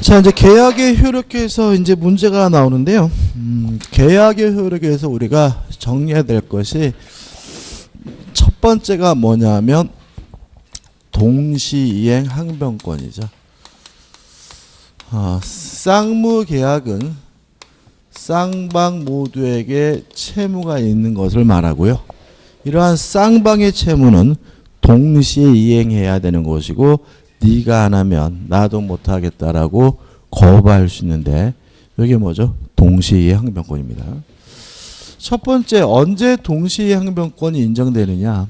자, 이제 계약의 효력에서 이제 문제가 나오는데요. 계약의 효력에서 우리가 정리해야 될 것이 첫 번째가 뭐냐면 동시이행 항변권이죠. 쌍무 계약은 쌍방 모두에게 채무가 있는 것을 말하고요. 이러한 쌍방의 채무는 동시에 이행해야 되는 것이고 네가 안 하면 나도 못하겠다라고 거부할 수 있는데 이게 뭐죠? 동시이행 항변권입니다. 첫 번째, 언제 동시이행 항변권이 인정되느냐?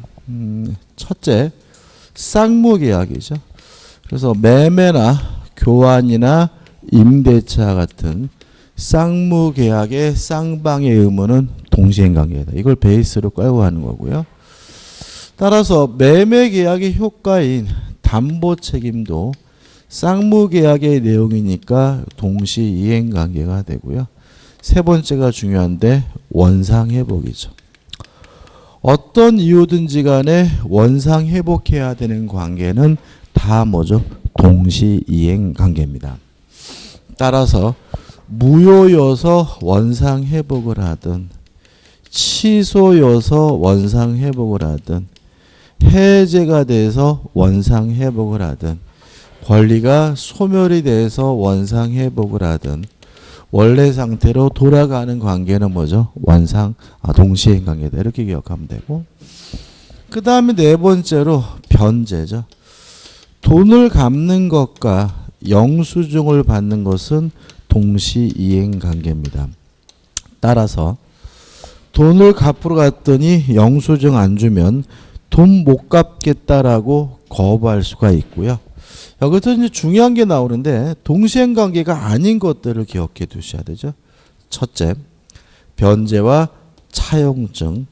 첫째, 쌍무계약이죠. 그래서 매매나 교환이나 임대차 같은 쌍무계약의 쌍방의 의무는 동시행 관계다. 이걸 베이스로 깔고 하는 거고요. 따라서 매매계약의 효과인 담보 책임도 쌍무계약의 내용이니까 동시이행 관계가 되고요. 세 번째가 중요한데 원상회복이죠. 어떤 이유든지 간에 원상회복해야 되는 관계는 다 뭐죠? 동시이행 관계입니다. 따라서 무효여서 원상회복을 하든 취소여서 원상회복을 하든 해제가 돼서 원상회복을 하든 권리가 소멸이 돼서 원상회복을 하든 원래 상태로 돌아가는 관계는 뭐죠? 동시행 관계다. 이렇게 기억하면 되고, 그 다음에 네 번째로 변제죠. 돈을 갚는 것과 영수증을 받는 것은 동시이행 관계입니다. 따라서 돈을 갚으러 갔더니 영수증 안 주면 돈 못 갚겠다라고 거부할 수가 있고요. 여기서 이제 중요한 게 나오는데 동시행 관계가 아닌 것들을 기억해 두셔야 되죠. 첫째, 변제와 차용증,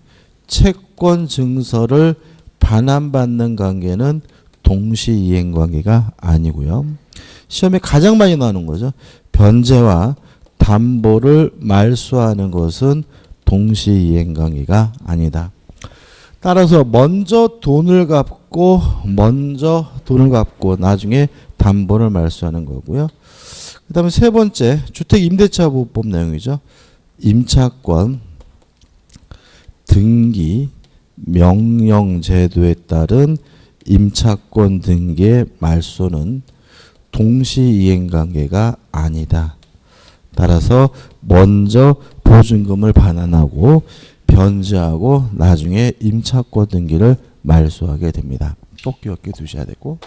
채권 증서를 반환받는 관계는 동시이행 관계가 아니고요. 시험에 가장 많이 나오는 거죠. 변제와 담보를 말소하는 것은 동시이행 관계가 아니다. 따라서 먼저 돈을 갚고 나중에 담보를 말소하는 거고요. 그 다음에 세 번째, 주택임대차보호법 내용이죠. 임차권, 등기, 명령제도에 따른 임차권 등기의 말소는 동시이행 관계가 아니다. 따라서 먼저 보증금을 반환하고 변제하고 나중에 임차권 등기를 말소하게 됩니다. 꼭 기억해 두셔야 되고,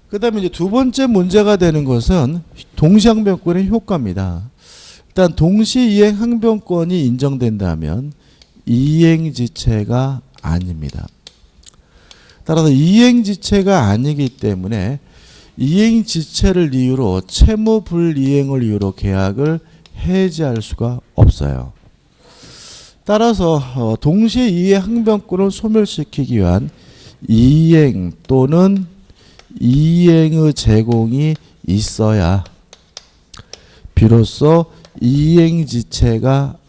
그 다음에 이제 두 번째 문제가 되는 것은 동시항변권의 효과입니다. 일단 동시이행 항변권이 인정된다면 이행지체가 아닙니다. 따라서 이행지체가 아니기 때문에 이행지체를 이유로 채무불이행을 이유로 계약을 해지할 수가 없어요. 따라서 동시에 이행 항변권을 소멸시키기 위한 이행 또는 이행의 제공이 있어야 비로소 이행지체가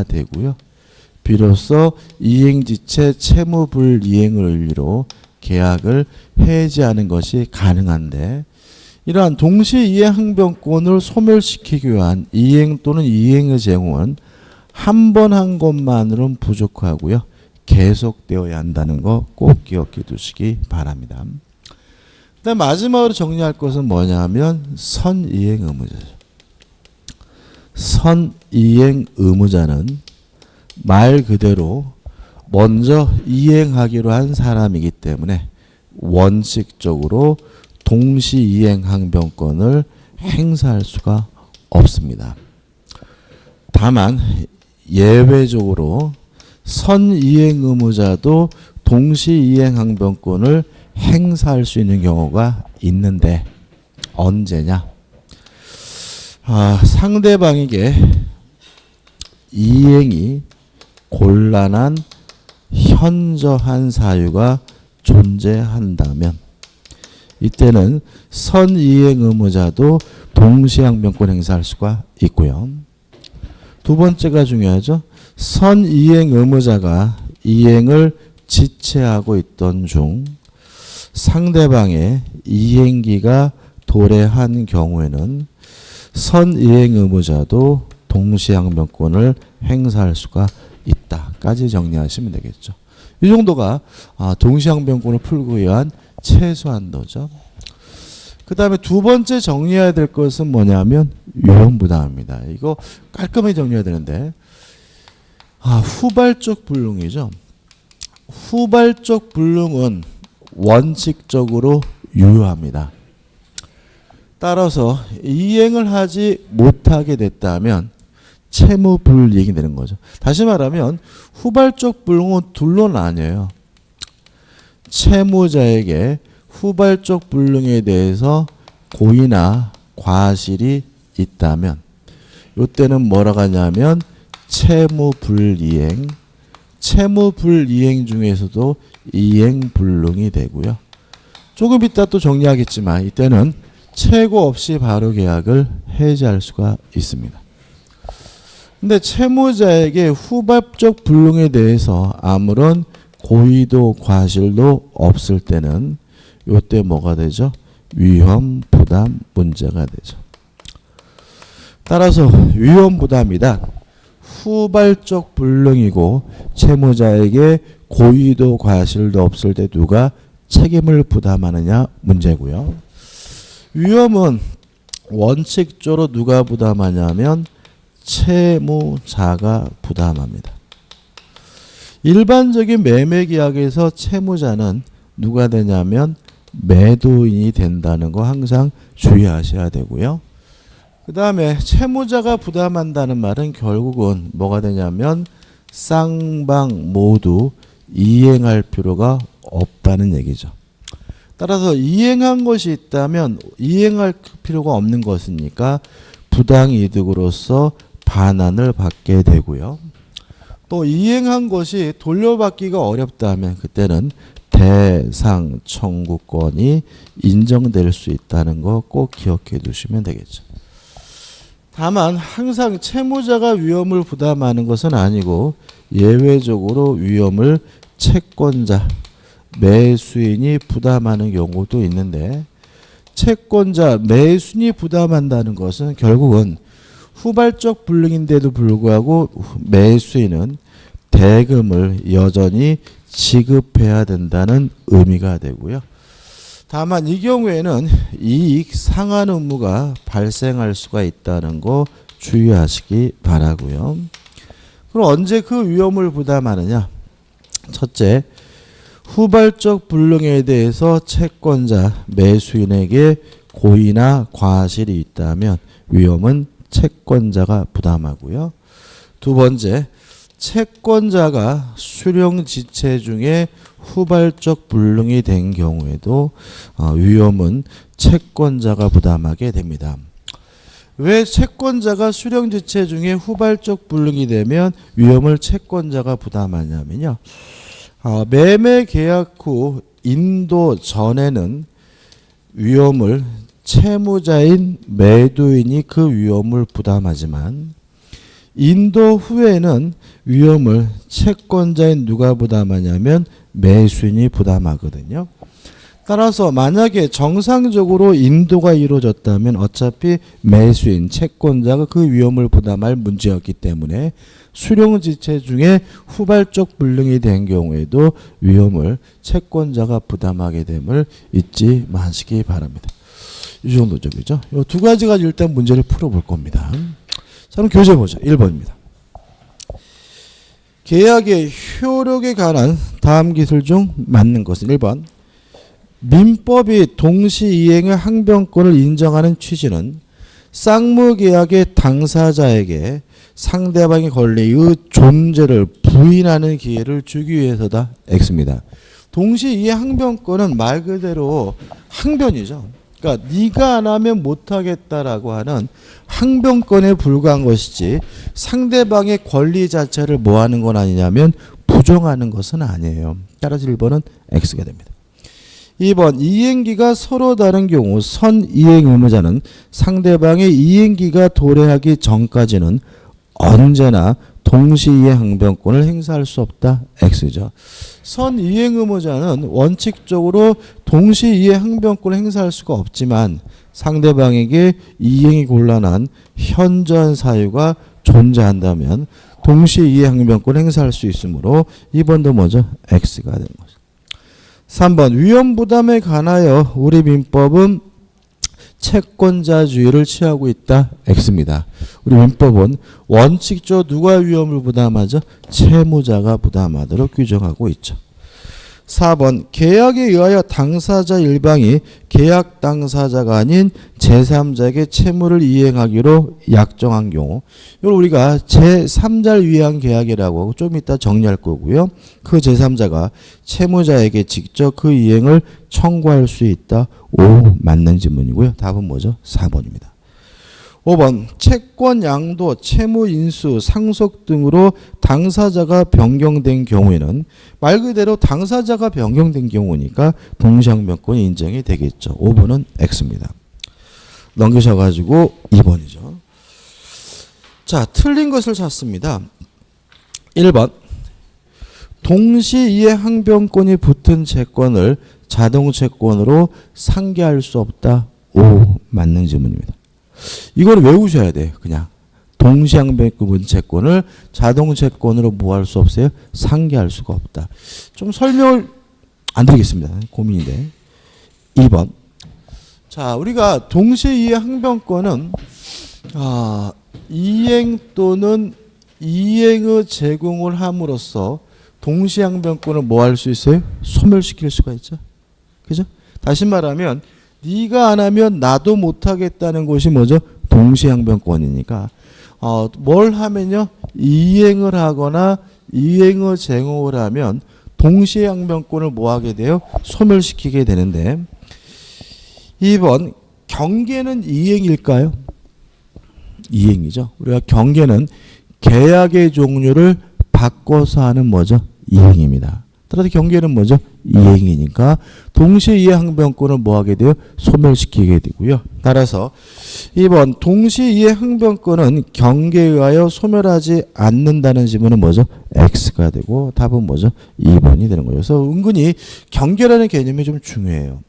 되고요. 비로소 이행지체 채무불이행을 이유로 계약을 해지하는 것이 가능한데, 이러한 동시이행 항변권을 소멸시키기 위한 이행 또는 이행의 제공은 한 번 한 것만으로는 부족하고요. 계속되어야 한다는 거 꼭 기억해 두시기 바랍니다. 그다음 마지막으로 정리할 것은 뭐냐면 선이행 의무자죠. 선이행 의무자는 말 그대로 먼저 이행하기로 한 사람이기 때문에 원칙적으로 동시이행 항변권을 행사할 수가 없습니다. 다만 예외적으로 선이행 의무자도 동시이행 항변권을 행사할 수 있는 경우가 있는데 언제냐? 상대방에게 이행이 곤란한 현저한 사유가 존재한다면 이때는 선이행 의무자도 동시항변권 행사할 수가 있고요. 두 번째가 중요하죠. 선이행 의무자가 이행을 지체하고 있던 중 상대방의 이행기가 도래한 경우에는 선이행 의무자도 동시항변권을 행사할 수가 있다까지 정리하시면 되겠죠. 이 정도가 동시항변권을 풀기 위한 최소한도죠. 그 다음에 두 번째 정리해야 될 것은 뭐냐면 위험부담입니다. 이거 깔끔하게 정리해야 되는데 후발적 불능이죠. 후발적 불능은 원칙적으로 유효합니다. 따라서 이행을 하지 못하게 됐다면 채무불이행이 되는 거죠. 다시 말하면 후발적 불능은 둘로 나뉘어요. 채무자에게 후발적 불능에 대해서 고의나 과실이 있다면 이때는 뭐라고 하냐면 채무불이행, 채무불이행 중에서도 이행불능이 되고요. 조금 이따 또 정리하겠지만 이때는 최고 없이 바로 계약을 해지할 수가 있습니다. 근데 채무자에게 후발적 불능에 대해서 아무런 고의도 과실도 없을 때는 이때 뭐가 되죠? 위험 부담 문제가 되죠. 따라서 위험 부담이다. 후발적 불능이고 채무자에게 고의도 과실도 없을 때 누가 책임을 부담하느냐 문제고요. 위험은 원칙적으로 누가 부담하냐면 채무자가 부담합니다. 일반적인 매매계약에서 채무자는 누가 되냐면 매도인이 된다는 거 항상 주의하셔야 되고요. 그 다음에 채무자가 부담한다는 말은 결국은 뭐가 되냐면 쌍방 모두 이행할 필요가 없다는 얘기죠. 따라서 이행한 것이 있다면 이행할 필요가 없는 것이니까 부당이득으로서 반환을 받게 되고요. 또 이행한 것이 돌려받기가 어렵다면 그때는 대상 청구권이 인정될 수 있다는 거 꼭 기억해 두시면 되겠죠. 다만 항상 채무자가 위험을 부담하는 것은 아니고 예외적으로 위험을 채권자, 매수인이 부담하는 경우도 있는데 채권자, 매수인이 부담한다는 것은 결국은 후발적 불능인데도 불구하고 매수인은 대금을 여전히 지급해야 된다는 의미가 되고요. 다만 이 경우에는 이익 상환 의무가 발생할 수가 있다는 거 주의하시기 바라고요. 그럼 언제 그 위험을 부담하느냐? 첫째, 후발적 불능에 대해서 채권자, 매수인에게 고의나 과실이 있다면 위험은 채권자가 부담하고요. 두 번째, 채권자가 수령지체 중에 후발적 불능이 된 경우에도 위험은 채권자가 부담하게 됩니다. 왜 채권자가 수령지체 중에 후발적 불능이 되면 위험을 채권자가 부담하냐면요. 매매 계약 후 인도 전에는 위험을 채무자인 매도인이 그 위험을 부담하지만 인도 후에는 위험을 채권자인 누가 부담하냐면 매수인이 부담하거든요. 따라서 만약에 정상적으로 인도가 이루어졌다면 어차피 매수인, 채권자가 그 위험을 부담할 문제였기 때문에 수령지체 중에 후발적 불능이 된 경우에도 위험을 채권자가 부담하게 됨을 잊지 마시기 바랍니다. 이 정도죠, 그죠? 이 두 가지가 일단 문제를 풀어볼 겁니다. 자, 그럼 교재 보죠. 1번입니다. 계약의 효력에 관한 다음 기술 중 맞는 것은 1번. 민법이 동시이행의 항변권을 인정하는 취지는 쌍무계약의 당사자에게 상대방의 권리의 존재를 부인하는 기회를 주기 위해서다. X입니다. 동시이행 항변권은 말 그대로 항변이죠. 그러니까 네가 안 하면 못하겠다라고 하는 항변권에 불과한 것이지 상대방의 권리 자체를 뭐 하는 건 아니냐면 부정하는 것은 아니에요. 따라서 1번은 X가 됩니다. 2번 이행기가 서로 다른 경우 선이행 의무자는 상대방의 이행기가 도래하기 전까지는 언제나 동시이행 항변권을 행사할 수 없다. X죠. 선이행 의무자는 원칙적으로 동시이행 항변권을 행사할 수가 없지만 상대방에게 이행이 곤란한 현저한 사유가 존재한다면 동시이행 항변권을 행사할 수 있으므로 2번도 뭐죠? X가 되는 거죠. 3번 위험부담에 관하여 우리 민법은 채권자주의를 취하고 있다. X입니다. 우리 민법은 원칙적으로 누가 위험을 부담하죠? 채무자가 부담하도록 규정하고 있죠. 4번 계약에 의하여 당사자 일방이 계약 당사자가 아닌 제3자에게 채무를 이행하기로 약정한 경우 이걸 우리가 제3자를 위한 계약이라고 하고 좀 이따 정리할 거고요. 그 제3자가 채무자에게 직접 그 이행을 청구할 수 있다. O 맞는 질문이고요. 답은 뭐죠? 4번입니다. 5번 채권 양도, 채무 인수, 상속 등으로 당사자가 변경된 경우에는 말 그대로 당사자가 변경된 경우니까 동시항변권이 인정이 되겠죠. 5번은 X입니다. 넘기셔가지고 2번이죠. 자, 틀린 것을 찾습니다. 1번 동시이행 항변권이 붙은 채권을 자동채권으로 상계할 수 없다. O 맞는 질문입니다. 이걸 외우셔야 돼요. 그냥 동시항변권 채권을 자동채권으로 뭐 할 수 없어요? 상계할 수가 없다. 좀 설명을 안 드리겠습니다. 고민인데. 2번. 자, 우리가 동시이행 항변권은 이행 또는 이행의 제공을 함으로써 동시항변권을 뭐 할 수 있어요? 소멸시킬 수가 있죠. 그죠? 다시 말하면 네가 안 하면 나도 못 하겠다는 것이 뭐죠? 동시항변권이니까 뭘 하면요? 이행을 하거나 이행의 제공을 하면 동시항변권을 뭐 하게 돼요? 소멸시키게 되는데 2번 경계는 이행일까요? 이행이죠. 우리가 경계는 계약의 종류를 바꿔서 하는 뭐죠? 이행입니다. 따라서 경계는 뭐죠? 이행이니까 동시이행 항변권을 뭐 하게 돼요? 소멸시키게 되고요. 따라서 2번 동시이행 항변권은 경계에 의하여 소멸하지 않는다는 지문은 뭐죠? X가 되고 답은 뭐죠? 2번이 되는 거죠. 그래서 은근히 경계라는 개념이 좀 중요해요.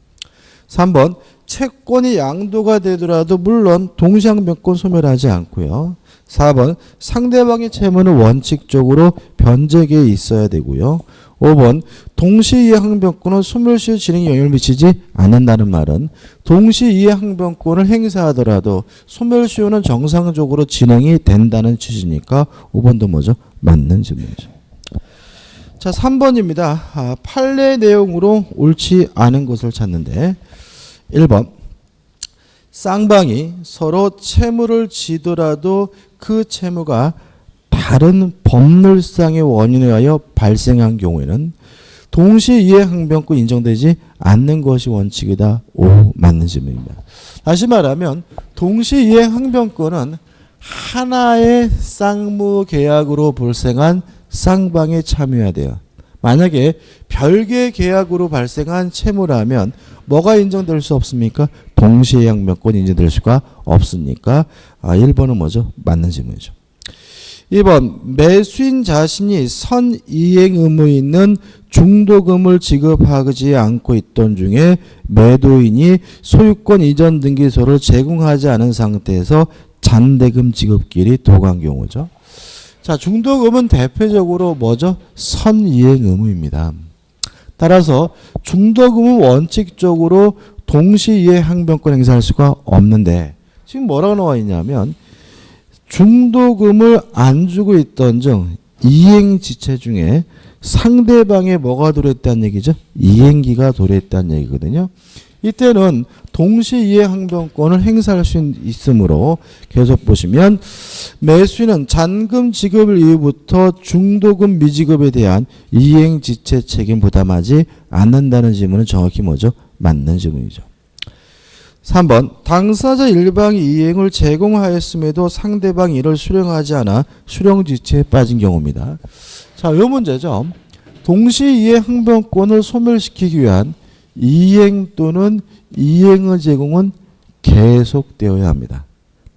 3번 채권이 양도가 되더라도 물론 동시항변권 소멸하지 않고요. 4번 상대방의 채무는 원칙적으로 변제계에 있어야 되고요. 5번 동시이행 항변권은 소멸시 진행에 영향을 미치지 않는다는 말은 동시이행 항변권을 행사하더라도 소멸시효는 정상적으로 진행이 된다는 취지니까 5번도 뭐죠? 맞는 질문이죠. 자, 3번입니다. 판례 내용으로 옳지 않은 것을 찾는데 1번 쌍방이 서로 채무를 지더라도 그 채무가 다른 법률상의 원인에 의하여 발생한 경우에는 동시이행 항변권 인정되지 않는 것이 원칙이다. O 맞는 질문입니다. 다시 말하면 동시이행 항변권은 하나의 쌍무 계약으로 발생한 쌍방에 참여해야 돼요. 만약에 별개의 계약으로 발생한 채무라면 뭐가 인정될 수 없습니까? 동시이행 항변권이 인정될 수가 없으니까 1번은 뭐죠? 맞는 질문이죠. 2번 매수인 자신이 선이행 의무 있는 중도금을 지급하지 않고 있던 중에 매도인이 소유권 이전 등기소를 제공하지 않은 상태에서 잔대금 지급길이 도구한 경우죠. 자, 중도금은 대표적으로 뭐죠? 선이행 의무입니다. 따라서 중도금은 원칙적으로 동시이행 항변권 행사할 수가 없는데 지금 뭐라고 나와 있냐면 중도금을 안 주고 있던 중 이행지체 중에 상대방에 뭐가 도래했다는 얘기죠? 이행기가 도래했다는 얘기거든요. 이때는 동시이행 항변권을 행사할 수 있으므로 계속 보시면 매수인은 잔금 지급 이후부터 중도금 미지급에 대한 이행지체 책임 부담하지 않는다는 질문은 정확히 뭐죠? 맞는 질문이죠. 3번 당사자 일방이 이행을 제공하였음에도 상대방이 이를 수령하지 않아 수령지체에 빠진 경우입니다. 자, 이 문제죠. 동시이행 항변권을 소멸시키기 위한 이행 또는 이행의 제공은 계속되어야 합니다.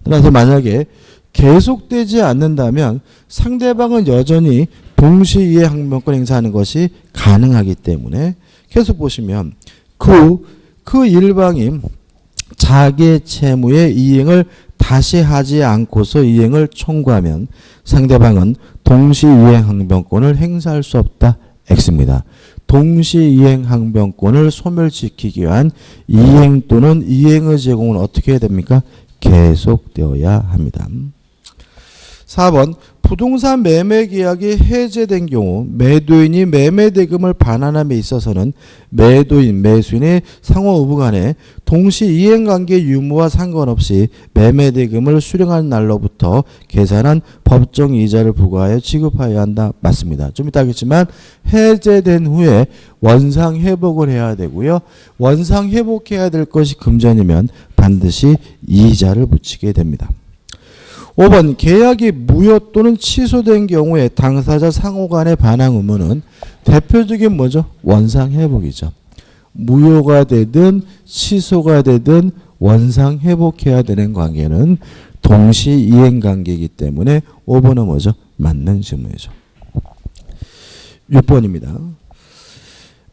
따라서 만약에 계속되지 않는다면 상대방은 여전히 동시이행 항변권 행사하는 것이 가능하기 때문에 계속 보시면 그 일방이 자기의 채무의 이행을 다시 하지 않고서 이행을 청구하면 상대방은 동시이행 항변권을 행사할 수 없다. X입니다. 동시이행 항변권을 소멸시키기 위한 이행 또는 이행의 제공은 어떻게 해야 됩니까? 계속되어야 합니다. 4번 부동산 매매 계약이 해제된 경우 매도인이 매매 대금을 반환함에 있어서는 매도인, 매수인의 상호 의무 간에 동시 이행관계 유무와 상관없이 매매 대금을 수령한 날로부터 계산한 법정 이자를 부과하여 지급하여야 한다. 맞습니다. 좀 이따 하겠지만 해제된 후에 원상 회복을 해야 되고요. 원상 회복해야 될 것이 금전이면 반드시 이자를 붙이게 됩니다. 5번 계약이 무효 또는 취소된 경우에 당사자 상호 간의 반환 의무는 대표적인 뭐죠? 원상 회복이죠. 무효가 되든 취소가 되든 원상 회복해야 되는 관계는 동시 이행 관계이기 때문에 5번은 뭐죠? 맞는 질문이죠. 6번입니다.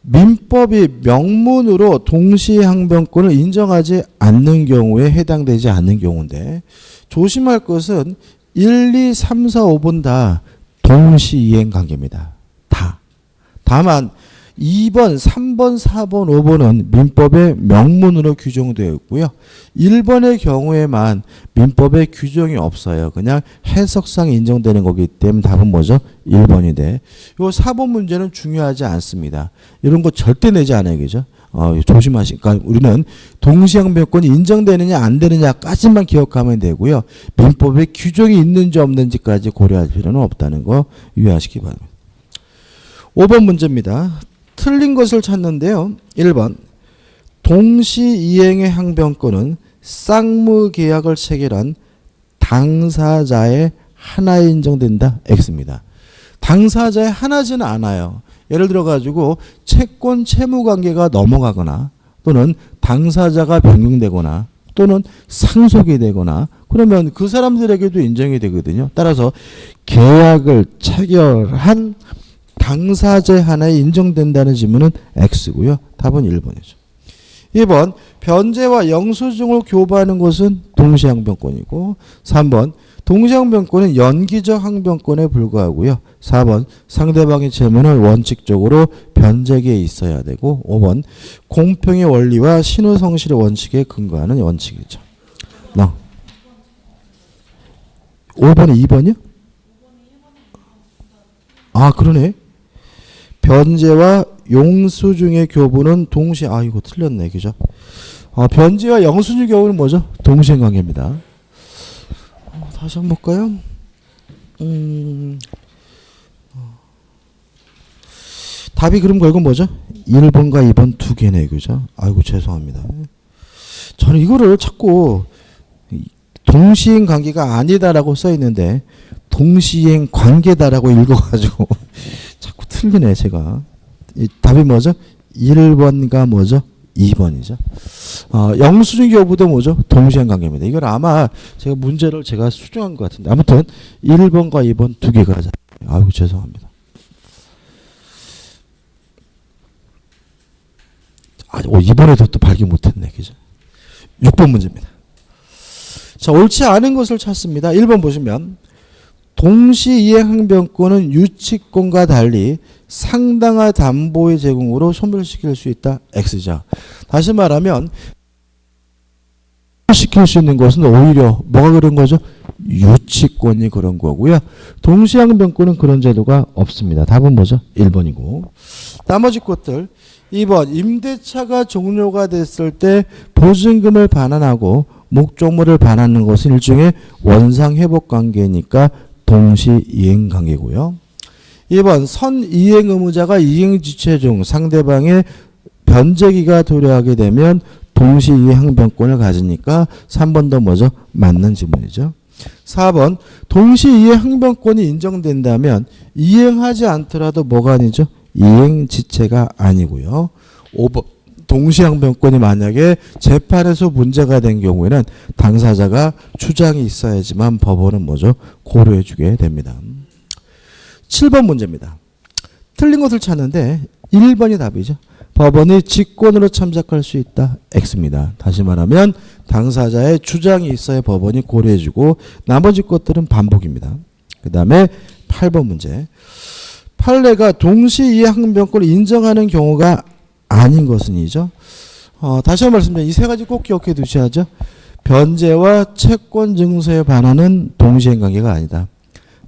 민법이 명문으로 동시항변권을 인정하지 않는 경우에 해당되지 않는 경우인데 조심할 것은 1, 2, 3, 4, 5번 다 동시이행 관계입니다. 다. 다만 2번, 3번, 4번, 5번은 민법의 명문으로 규정되어 있고요. 1번의 경우에만 민법에 규정이 없어요. 그냥 해석상 인정되는 거기 때문에 답은 뭐죠? 1번이 돼. 요 4번 문제는 중요하지 않습니다. 이런 거 절대 내지 않아요. 그죠? 조심하시니까 우리는 동시항변권이 인정되느냐 안 되느냐까지만 기억하면 되고요. 민법에 규정이 있는지 없는지까지 고려할 필요는 없다는 거 유의하시기 바랍니다. 5번 문제입니다. 틀린 것을 찾는데요. 1번 동시이행의 항변권은 쌍무계약을 체결한 당사자의 하나에 인정된다. X입니다. 당사자의 하나지는 않아요. 예를 들어 가지고 채권 채무 관계가 넘어가거나 또는 당사자가 변경되거나 또는 상속이 되거나 그러면 그 사람들에게도 인정이 되거든요. 따라서 계약을 체결한 당사자 하나에 인정된다는 질문은 X고요. 답은 1번이죠. 2번 변제와 영수증을 교부하는 것은 동시항변권이고 3번 동시항변권은 연기적 항변권에 불과하고요. 4번 상대방의 채무는 원칙적으로 변제기에 있어야 되고 5번 공평의 원리와 신우성실의 원칙에 근거하는 원칙이죠. 5번이 2번이요? 아 그러네. 변제와 영수증의 교부는 동시에 이거 틀렸네. 그죠? 변제와 영수증의 교부는 뭐죠? 동시행관계입니다. 다시 한번 볼까요? 답이 그럼 결국 뭐죠? 1번과 2번 두 개네. 그죠? 아이고 죄송합니다. 저는 이거를 자꾸 동시행 관계가 아니다라고 써 있는데 동시행 관계다라고 읽어가지고 자꾸 틀리네 제가. 답이 뭐죠? 1번과 뭐죠? 2번이죠. 영수증 교부도 뭐죠? 동시행 관계입니다. 이걸 아마 제가 문제를 제가 수정한 것 같은데 아무튼 1번과 2번 두 개가 아이고 죄송합니다. 이번에도 또 발견 못했네. 그죠? 6번 문제입니다. 자, 옳지 않은 것을 찾습니다. 1번 보시면 동시이행 항변권은 유치권과 달리 상당한 담보의 제공으로 소멸시킬 수 있다. X죠. 다시 말하면 시킬 수 있는 것은 오히려 뭐가 그런 거죠? 유치권이 그런 거고요. 동시항변권은 그런 제도가 없습니다. 답은 뭐죠? 1번이고. 나머지 것들 2번 임대차가 종료가 됐을 때 보증금을 반환하고 목적물을 반환하는 것은 일종의 원상회복관계니까 동시이행관계고요. 2번 선이행 의무자가 이행지체 중 상대방의 변제기가 도래하게 되면 동시이행항변권을 가지니까 3번도 뭐죠? 맞는 질문이죠. 4번 동시이행항변권이 인정된다면 이행하지 않더라도 뭐가 아니죠? 이행지체가 아니고요. 5번 동시항변권이 만약에 재판에서 문제가 된 경우에는 당사자가 주장이 있어야지만 법원은 뭐죠? 고려해 주게 됩니다. 7번 문제입니다. 틀린 것을 찾는데 1번이 답이죠. 법원이 직권으로 참작할 수 있다. X입니다. 다시 말하면 당사자의 주장이 있어야 법원이 고려해 주고 나머지 것들은 반복입니다. 그 다음에 8번 문제. 판례가 동시이해항변권을 인정하는 경우가 아닌 것은이죠. 다시 한번 말씀드립니다. 이 세 가지 꼭 기억해 두셔야죠. 변제와 채권 증서에 반하는 동시행관계가 아니다.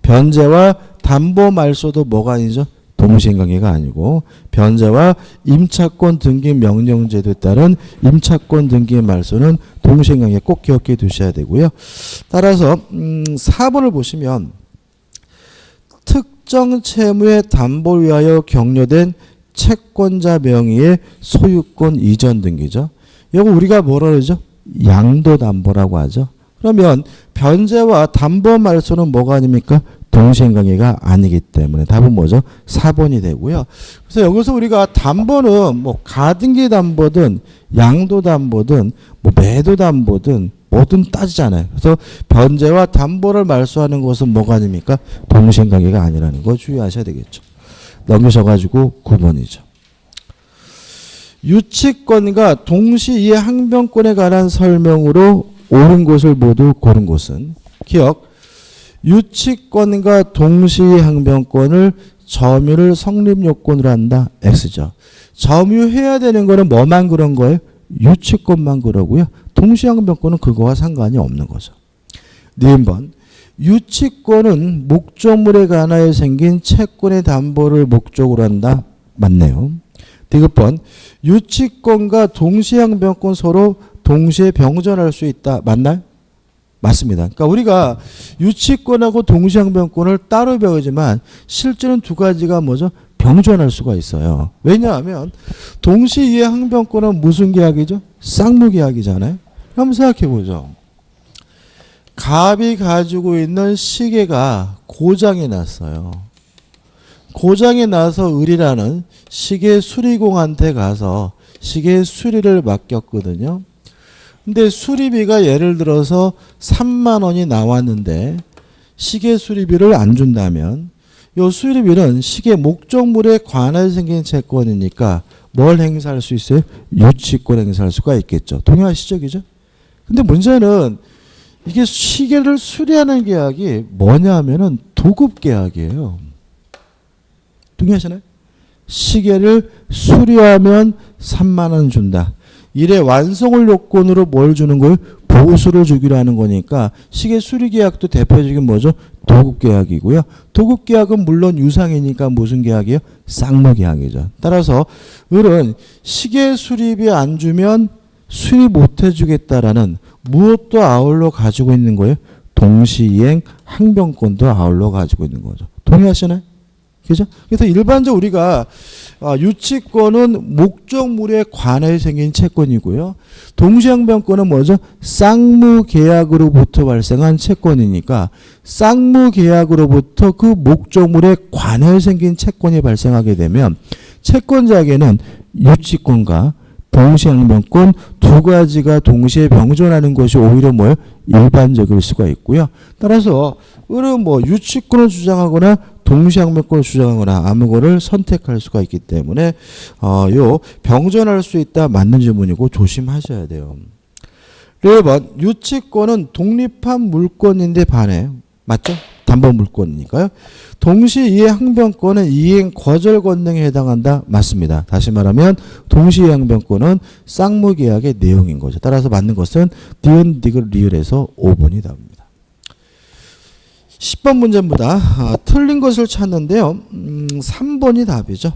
변제와 담보 말소도 뭐가 아니죠? 동시행관계가 아니고 변제와 임차권 등기 명령제도에 따른 임차권 등기 말소는 동시행관계 꼭 기억해 두셔야 되고요. 따라서 4번을 보시면 특정 채무의 담보를 위하여 격려된 채권자 명의의 소유권 이전 등기죠. 이거 우리가 뭐라 그러죠? 양도담보라고 하죠. 그러면 변제와 담보 말소는 뭐가 아닙니까? 동시행관계가 아니기 때문에 답은 뭐죠? 4번이 되고요. 그래서 여기서 우리가 담보는 뭐 가등기 담보든 양도담보든 뭐 매도담보든 뭐든 따지잖아요. 그래서 변제와 담보를 말소하는 것은 뭐가 아닙니까? 동시행관계가 아니라는 거 주의하셔야 되겠죠. 넘기셔가지고 9번이죠. 유치권과 동시이해 항변권에 관한 설명으로 옳은 것을 모두 고른 것은 기억. 유치권과 동시이해 항변권을 점유를 성립요건으로 한다. X죠. 점유해야 되는 거는 뭐만 그런 거예요? 유치권만 그러고요. 동시이해 항변권은 그거와 상관이 없는 거죠. 니은번. 유치권은 목적물에 관하여 생긴 채권의 담보를 목적으로 한다. 맞네요. 디귿번. 유치권과 동시항변권 서로 동시에 병존할 수 있다. 맞나요? 맞습니다. 그러니까 우리가 유치권하고 동시항변권을 따로 배우지만 실제는 두 가지가 뭐죠? 병존할 수가 있어요. 왜냐하면 동시이해항변권은 무슨 계약이죠? 쌍무계약이잖아요. 한번 생각해 보죠. 갑이 가지고 있는 시계가 고장이 났어요. 고장이 나서 을이라는 시계 수리공한테 가서 시계 수리를 맡겼거든요. 근데 수리비가 예를 들어서 3만 원이 나왔는데 시계 수리비를 안 준다면 이 수리비는 시계 목적물에 관해 생긴 채권이니까 뭘 행사할 수 있어요? 유치권 행사할 수가 있겠죠. 동의하시죠? 그죠? 근데 문제는 이게 시계를 수리하는 계약이 뭐냐 하면은 도급 계약이에요. 동의하시나요? 시계를 수리하면 3만 원 준다. 이래 완성을 요건으로 뭘 주는 거예요? 보수를 주기로 하는 거니까 시계 수리 계약도 대표적인 뭐죠? 도급 계약이고요. 도급 계약은 물론 유상이니까 무슨 계약이에요? 쌍무 계약이죠. 따라서 을은 시계 수리비 안 주면 수리 못 해주겠다라는 무엇도 아울러 가지고 있는 거예요? 동시이행 항변권도 아울러 가지고 있는 거죠. 동의하시나요? 그죠? 그래서 일반적으로 우리가 유치권은 목적물에 관해 생긴 채권이고요. 동시항변권은 뭐죠? 쌍무계약으로부터 발생한 채권이니까 쌍무계약으로부터 그 목적물에 관해 생긴 채권이 발생하게 되면 채권자에게는 유치권과 동시항변권 두 가지가 동시에 병존하는 것이 오히려 뭐예요? 일반적일 수가 있고요. 따라서 을은 뭐 유치권을 주장하거나 동시항변권을 주장하거나 아무 거를 선택할 수가 있기 때문에 요 병존할 수 있다 맞는 질문이고 조심하셔야 돼요. 1번 유치권은 독립한 물권인데 반해. 맞죠? 담보 물권이니까요. 동시이해 항변권은 이행 거절 권능에 해당한다. 맞습니다. 다시 말하면 동시이해 항변권은 쌍무계약의 내용인 거죠. 따라서 맞는 것은 니은, 디귿, 리을에서 5번이 답입니다. 10번 문제보다 틀린 것을 찾는데요. 3번이 답이죠.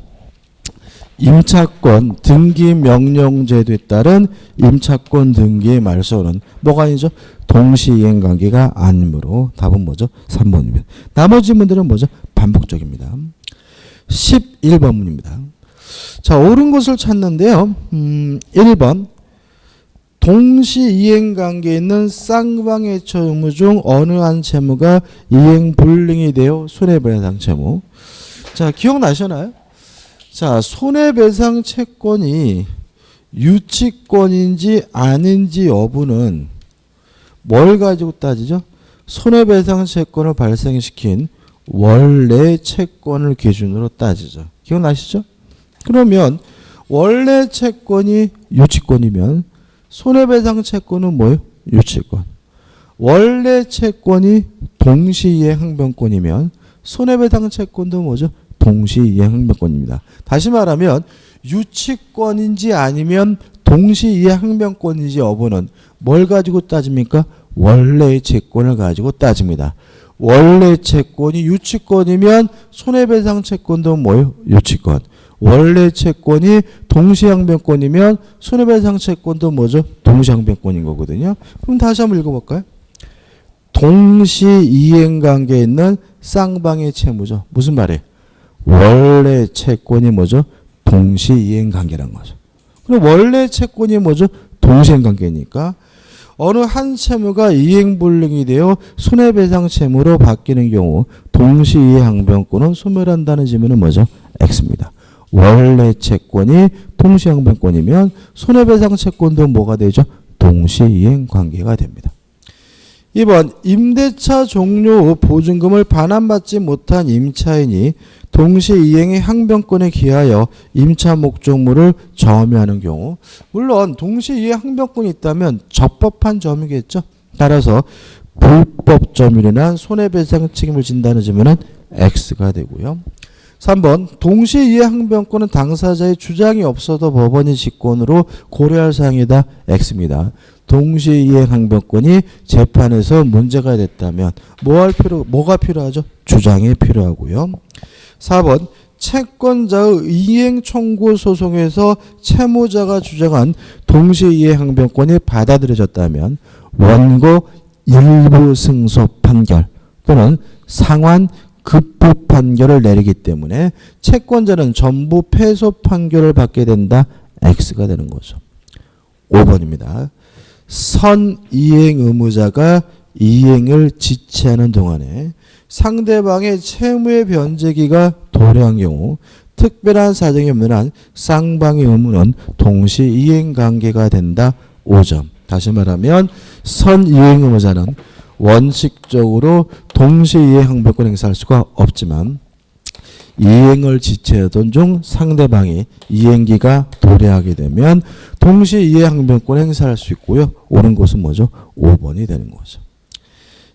임차권 등기 명령제도에 따른 임차권 등기의 말소는 뭐가 아니죠? 동시이행 관계가 아니므로 답은 뭐죠? 3번입니다. 나머지 문제는 뭐죠? 반복적입니다. 11번 문입니다. 자, 옳은 것을 찾는데요. 1번 동시이행 관계에 있는 쌍방의 채무 중 어느 한 채무가 이행 불능이 되어 손해배상 채무. 자, 기억나시나요? 자, 손해배상 채권이 유치권인지 아닌지 여부는 뭘 가지고 따지죠? 손해배상 채권을 발생시킨 원래 채권을 기준으로 따지죠. 기억나시죠? 그러면 원래 채권이 유치권이면 손해배상 채권은 뭐예요? 유치권. 원래 채권이 동시이행 항변권이면 손해배상 채권도 뭐죠? 동시이행 항변권입니다. 다시 말하면 유치권인지 아니면 동시이행 항변권인지 여부는 뭘 가지고 따집니까? 원래의 채권을 가지고 따집니다. 원래 채권이 유치권이면 손해배상 채권도 뭐예요? 유치권. 원래 채권이 동시항변권이면 손해배상 채권도 뭐죠? 동시항변권인 거거든요. 그럼 다시 한번 읽어볼까요? 동시이행관계에 있는 쌍방의 채무죠. 무슨 말이에요? 원래 채권이 뭐죠? 동시이행관계란 거죠. 그럼 원래 채권이 뭐죠? 동시이행관계니까 어느 한 채무가 이행불능이 되어 손해배상 채무로 바뀌는 경우 동시이행항변권은 소멸한다는 지문은 뭐죠? X입니다. 원래 채권이 동시항변권이면 손해배상 채권도 뭐가 되죠? 동시이행관계가 됩니다. 2번 임대차 종료 후 보증금을 반환받지 못한 임차인이 동시이행의 항변권에 기하여 임차 목적물을 점유하는 경우 물론 동시이행 항변권이 있다면 적법한 점유겠죠. 따라서 불법 점유나 손해배상 책임을 진다는 점은 X가 되고요. 3번 동시이행 항변권은 당사자의 주장이 없어도 법원이 직권으로 고려할 사항이다. X입니다. 동시이행 항변권이 재판에서 문제가 됐다면 뭐가 필요하죠? 주장이 필요하고요. 4번 채권자의 이행 청구 소송에서 채무자가 주장한 동시이행 항변권이 받아들여졌다면 원고 일부 승소 판결 또는 상환 급부 판결을 내리기 때문에 채권자는 전부 패소 판결을 받게 된다. X가 되는 거죠. 5번입니다. 선이행 의무자가 이행을 지체하는 동안에 상대방의 채무의 변제기가 도래한 경우 특별한 사정이 없는 한 쌍방의 의무는 동시이행 관계가 된다. 5점. 다시 말하면 선이행 의무자는 원칙적으로 동시이행 항변권 행사할 수가 없지만 이행을 지체하던 중 상대방이 이행기가 도래하게 되면 동시이행 항변권 행사할 수 있고요. 옳은 것은 뭐죠? 5번이 되는 거죠.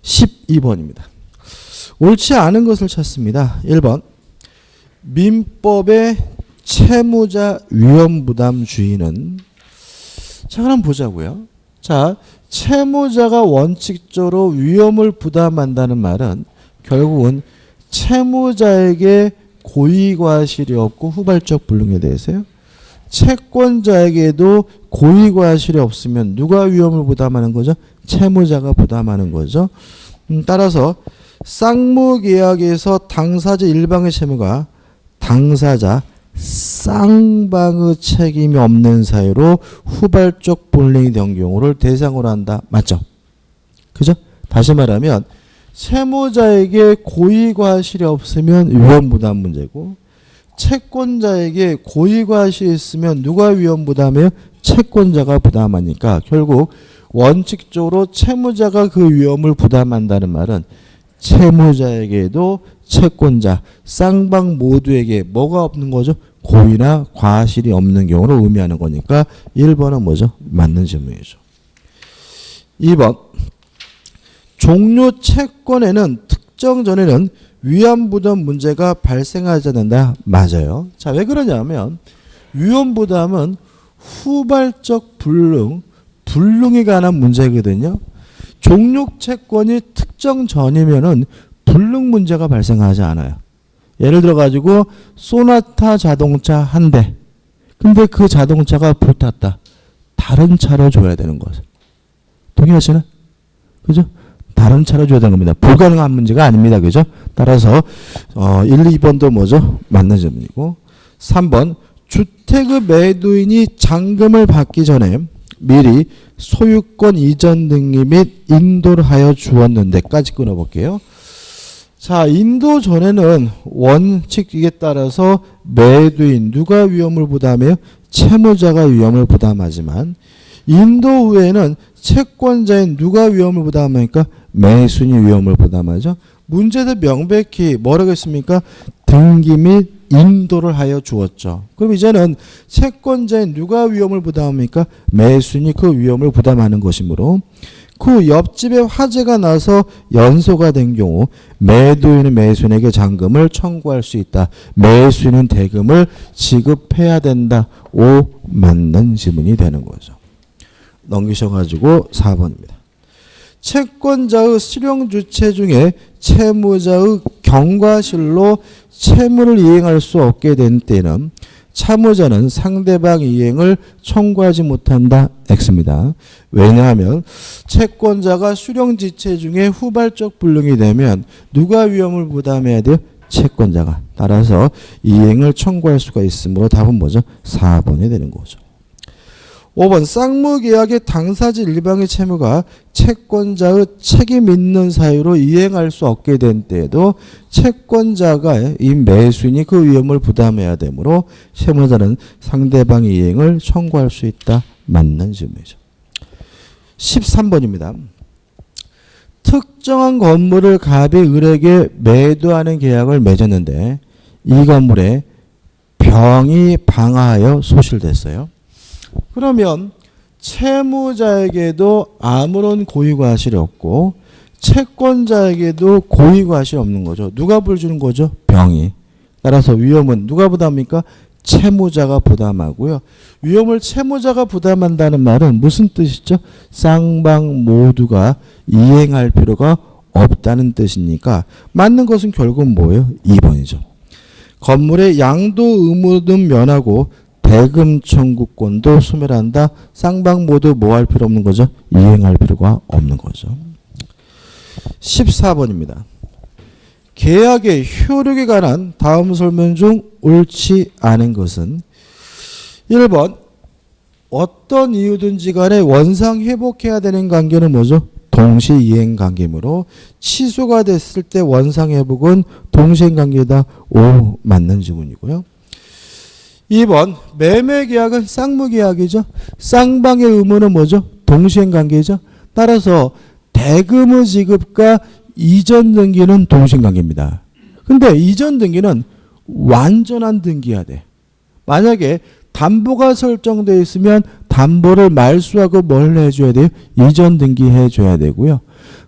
12번입니다. 옳지 않은 것을 찾습니다. 1번 민법의 채무자 위험부담주의는 자 그럼 보자고요. 자 채무자가 원칙적으로 위험을 부담한다는 말은 결국은 채무자에게 고의과실이 없고 후발적 불능에 대해서요. 채권자에게도 고의과실이 없으면 누가 위험을 부담하는 거죠? 채무자가 부담하는 거죠. 따라서 쌍무계약에서 당사자 일방의 채무가 당사자 쌍방의 책임이 없는 사유로 후발적 불능이 된 경우를 대상으로 한다. 맞죠? 그죠? 다시 말하면 채무자에게 고의과실이 없으면 위험부담 문제고 채권자에게 고의과실이 있으면 누가 위험부담해요? 채권자가 부담하니까 결국 원칙적으로 채무자가 그 위험을 부담한다는 말은 채무자에게도 채권자, 쌍방 모두에게 뭐가 없는 거죠? 고의나 과실이 없는 경우를 의미하는 거니까 1번은 뭐죠? 맞는 질문이죠. 2번 종료 채권에는 특정 전에는 위험부담 문제가 발생하지 않는다. 맞아요. 자, 왜 그러냐면 위험부담은 후발적 불능에 관한 문제거든요. 종료 채권이 특정 전이면은 불능 문제가 발생하지 않아요. 예를 들어 가지고 소나타 자동차 한 대. 근데 그 자동차가 불탔다. 다른 차로 줘야 되는 거죠. 동의하시나요? 그죠? 다른 차로 줘야 되는 겁니다. 불가능한 문제가 아닙니다. 그죠? 따라서 1, 2번도 뭐죠? 맞는 질문이고 3번 주택의 매도인이 잔금을 받기 전에 미리 소유권 이전 등기 및 인도를 하여 주었는데까지 끊어볼게요. 자, 인도 전에는 원칙에 따라서 매도인 누가 위험을 부담해요? 채무자가 위험을 부담하지만 인도 후에는 채권자인 누가 위험을 부담합니까? 매수인이 위험을 부담하죠. 문제도 명백히 뭐라고 했습니까? 등기 및 인도를 하여 주었죠. 그럼 이제는 채권자인 누가 위험을 부담합니까? 매수인이 그 위험을 부담하는 것이므로 그 옆집에 화재가 나서 연소가 된 경우 매도인은 매수인에게 잔금을 청구할 수 있다. 매수인은 대금을 지급해야 된다. 오 맞는 지문이 되는 거죠. 넘기셔가지고 4번입니다. 채권자의 실형주체 중에 채무자의 경과실로 채무를 이행할 수 없게 된 때는 채무자는 상대방 이행을 청구하지 못한다. X입니다. 왜냐하면 채권자가 수령지체 중에 후발적 불능이 되면 누가 위험을 부담해야 돼요? 채권자가. 따라서 이행을 청구할 수가 있으므로 답은 뭐죠? 4번이 되는 거죠. 5번 쌍무계약의 당사자 일방의 채무가 채권자의 책임 있는 사유로 이행할 수 없게 된 때에도 채권자가 이 매수인이 그 위험을 부담해야 되므로 채무자는 상대방의 이행을 청구할 수 있다. 맞는 질문이죠. 13번입니다. 특정한 건물을 갑이 을에게 매도하는 계약을 맺었는데 이 건물에 병이 방화하여 소실됐어요. 그러면 채무자에게도 아무런 고의과실이 없고 채권자에게도 고의과실이 없는 거죠. 누가 불 주는 거죠? 병이. 따라서 위험은 누가 부담합니까? 채무자가 부담하고요. 위험을 채무자가 부담한다는 말은 무슨 뜻이죠? 쌍방 모두가 이행할 필요가 없다는 뜻이니까 맞는 것은 결국 뭐예요? 2번이죠. 건물의 양도 의무는 면하고 대금 청구권도 소멸한다. 쌍방 모두 뭐 할 필요 없는 거죠? 이행할 필요가 없는 거죠. 14번입니다. 계약의 효력에 관한 다음 설명 중 옳지 않은 것은 1번 어떤 이유든지 간에 원상 회복해야 되는 관계는 뭐죠? 동시이행 관계이므로 취소가 됐을 때 원상 회복은 동시이행 관계다. 오 맞는 지문이고요. 2번 매매 계약은 쌍무 계약이죠. 쌍방의 의무는 뭐죠? 동시행 관계죠. 따라서 대금의 지급과 이전 등기는 동시행 관계입니다. 근데 이전 등기는 완전한 등기해야 돼. 만약에 담보가 설정되어 있으면 담보를 말소하고 뭘 해줘야 돼요? 이전 등기해 줘야 되고요.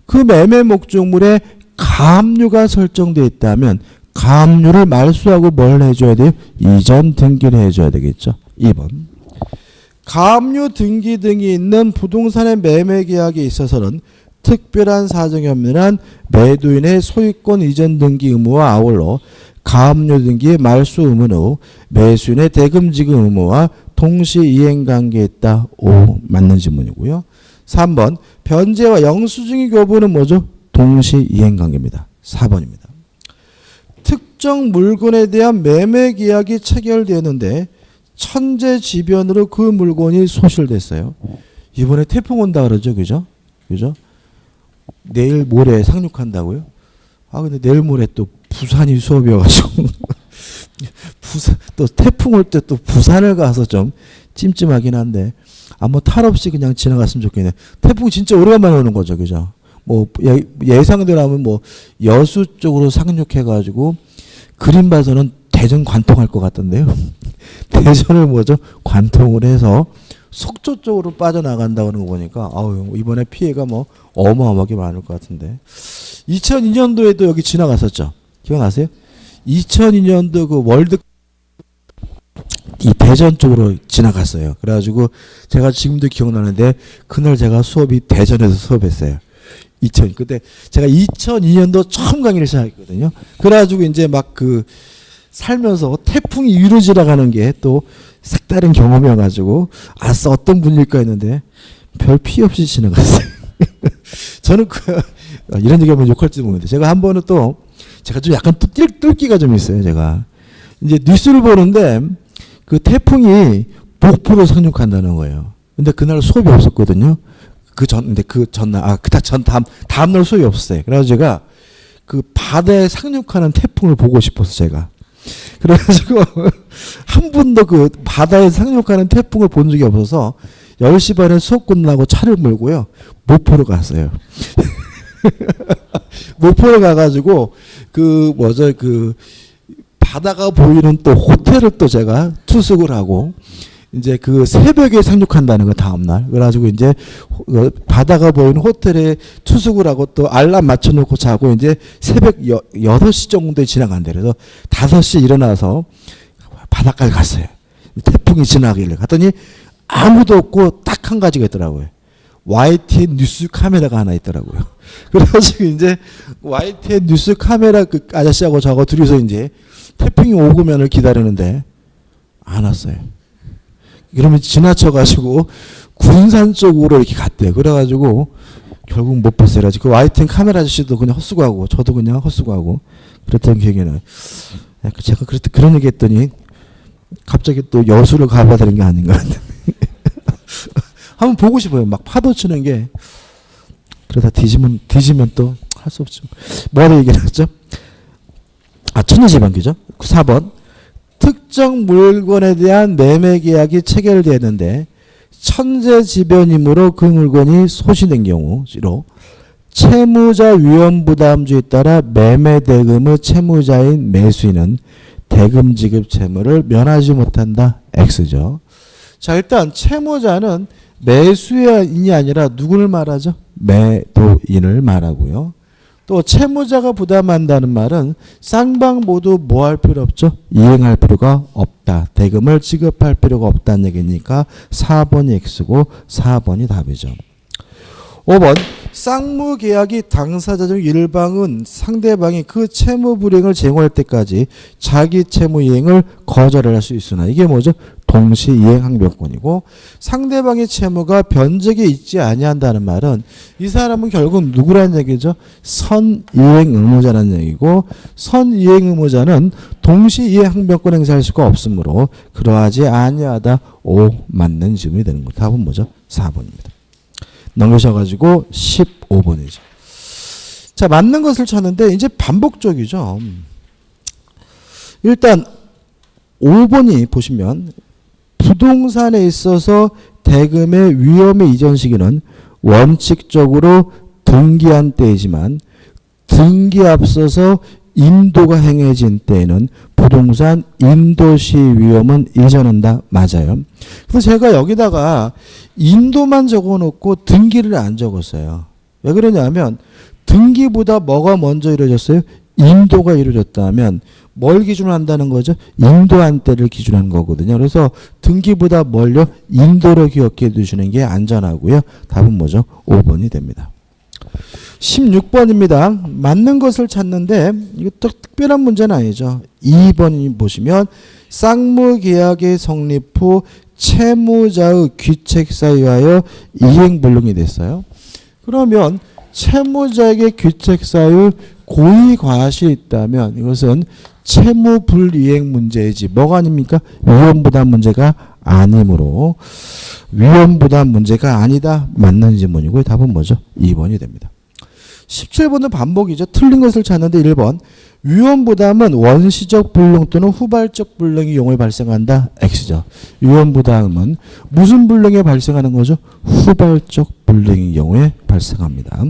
그 매매 목적물에 가압류가 설정되어 있다면 가압류를 말소하고 뭘 해줘야 돼요? 이전 등기를 해줘야 되겠죠. 2번. 가압류 등기 등이 있는 부동산의 매매 계약에 있어서는 특별한 사정이 없는 한 매도인의 소유권 이전 등기 의무와 아울러 가압류 등기의 말소 의무는 매수인의 대금 지급 의무와 동시 이행 관계에 있다. 오 맞는 질문이고요. 3번 변제와 영수증의 교부는 뭐죠? 동시 이행 관계입니다. 4번입니다. 특정 물건에 대한 매매 계약이 체결되었는데 천재지변으로 그 물건이 소실됐어요. 이번에 태풍 온다 그러죠, 그죠? 그죠? 내일 모레 상륙한다고요? 아 근데 내일 모레 또 부산이 수업이어가지고 부산 또 태풍 올 때 또 부산을 가서 좀 찜찜하긴 한데 아무 탈 없이 그냥 지나갔으면 좋겠네. 태풍 진짜 오래간만에 오는 거죠, 그죠? 뭐 예상대로 하면 뭐 여수 쪽으로 상륙해가지고 그림 봐서는 대전 관통할 것 같던데요. 대전을 뭐죠? 관통을 해서 속초 쪽으로 빠져나간다고 하는 거 보니까 아우 이번에 피해가 뭐 어마어마하게 많을 것 같은데 2002년도에도 여기 지나갔었죠. 기억나세요? 2002년도 그 월드 이 대전 쪽으로 지나갔어요. 그래가지고 제가 지금도 기억나는데 그날 제가 수업이 대전에서 수업했어요. 그때 제가 2002년도 처음 강의를 시작했거든요. 그래가지고 이제 막 그 살면서 태풍이 위로 지나가는 게 또 색다른 경험이어가지고 아싸 어떤 분일까 했는데 별 피해 없이 지나갔어요. 저는 이런 얘기하면 욕할지 모르겠는데 제가 한 번은 또 제가 좀 약간 또 뚫기가 좀 있어요. 제가 이제 뉴스를 보는데 그 태풍이 목포로 상륙한다는 거예요. 근데 그날 수업이 없었거든요. 다음날 수업이 없었어요. 그래서 제가 그 바다에 상륙하는 태풍을 보고 싶어서 제가. 그래가지고 한 번도 그 바다에 상륙하는 태풍을 본 적이 없어서 10시 반에 수업 끝나고 차를 몰고요. 목포로 갔어요. 목포로 가가지고 그 바다가 보이는 또 호텔을 또 제가 투숙을 하고 이제 그 새벽에 상륙한다는 거 다음날. 그래가지고 이제 바다가 보이는 호텔에 투숙을 하고 또 알람 맞춰놓고 자고 이제 새벽 6시 정도에 지나간대. 그래서 5시 일어나서 바닷가에 갔어요. 태풍이 지나가길래. 갔더니 아무도 없고 딱 한 가지가 있더라고요. YTN 뉴스 카메라가 하나 있더라고요. 그래가지고 이제 YTN 뉴스 카메라 그 아저씨하고 저하고 둘이서 이제 태풍이 오고면을 기다리는데 안 왔어요. 그러면 지나쳐가지고 군산 쪽으로 이렇게 갔대요. 그래가지고 결국 못 봤어요. 그 YTN 카메라 아저씨도 그냥 헛수고하고 저도 그냥 헛수고하고 그랬던 기억이 나요. 제가 그런 얘기 했더니 갑자기 또 여수를 가봐야 되는 게 아닌가. 한번 보고 싶어요. 막 파도 치는 게. 그러다 뒤지면 또 할 수 없죠. 뭐하러 얘기를 했죠? 천리지방규죠. 4번. 특정 물건에 대한 매매 계약이 체결되었는데 천재지변이므로 그 물건이 소실된 경우로 채무자 위험부담주에 따라 매매 대금의 채무자인 매수인은 대금 지급 채무를 면하지 못한다. X죠. 자, 일단 채무자는 매수인이 아니라 누구를 말하죠? 매도인을 말하고요. 또 채무자가 부담한다는 말은 쌍방 모두 뭐 할 필요 없죠? 이행할 필요가 없다. 대금을 지급할 필요가 없다는 얘기니까 4번이 X고 4번이 답이죠. 5번 쌍무계약이 당사자 중 일방은 상대방이 그 채무 불이행을 제공할 때까지 자기 채무 이행을 거절을 할 수 있으나 이게 뭐죠? 동시이행 항변권이고 상대방의 채무가 변적이 있지 아니한다는 말은 이 사람은 결국 누구라는 얘기죠? 선이행 의무자라는 얘기고 선이행 의무자는 동시이행 항변권 행사할 수가 없으므로 그러하지 아니하다. 5 맞는 질문이 되는 거. 답은 뭐죠? 4번입니다. 넘기셔가지고 15번이죠. 자, 맞는 것을 찾는데 이제 반복적이죠. 일단 5번이 보시면 부동산에 있어서 대금의 위험의 이전 시기는 원칙적으로 등기한 때이지만 등기 앞서서 인도가 행해진 때에는 부동산 인도시 위험은 이전한다. 맞아요. 그래서 제가 여기다가 인도만 적어놓고 등기를 안 적었어요. 왜 그러냐면 등기보다 뭐가 먼저 이루어졌어요? 인도가 이루어졌다면 뭘 기준으로 한다는 거죠? 인도한 때를 기준한 거거든요. 그래서 등기보다 멀려 인도로 기억해 두시는 게 안전하고요. 답은 뭐죠? 5번이 됩니다. 16번입니다. 맞는 것을 찾는데 이것도 특별한 문제는 아니죠. 2번 보시면 쌍무계약의 성립 후 채무자의 귀책사에 의하여 이행불능이 됐어요. 그러면 채무자에게 귀책사유 고의 과실이 있다면 이것은 채무불이행 문제이지 뭐가 아닙니까? 위험부담 문제가 아니므로 위험부담 문제가 아니다. 맞는 질문이고요. 답은 뭐죠? 2번이 됩니다. 17번은 반복이죠. 틀린 것을 찾는데 1번 위험부담은 원시적 불능 또는 후발적 불능의 경우에 발생한다. X죠. 위험부담은 무슨 불능에 발생하는 거죠? 후발적 불능의 경우에 발생합니다.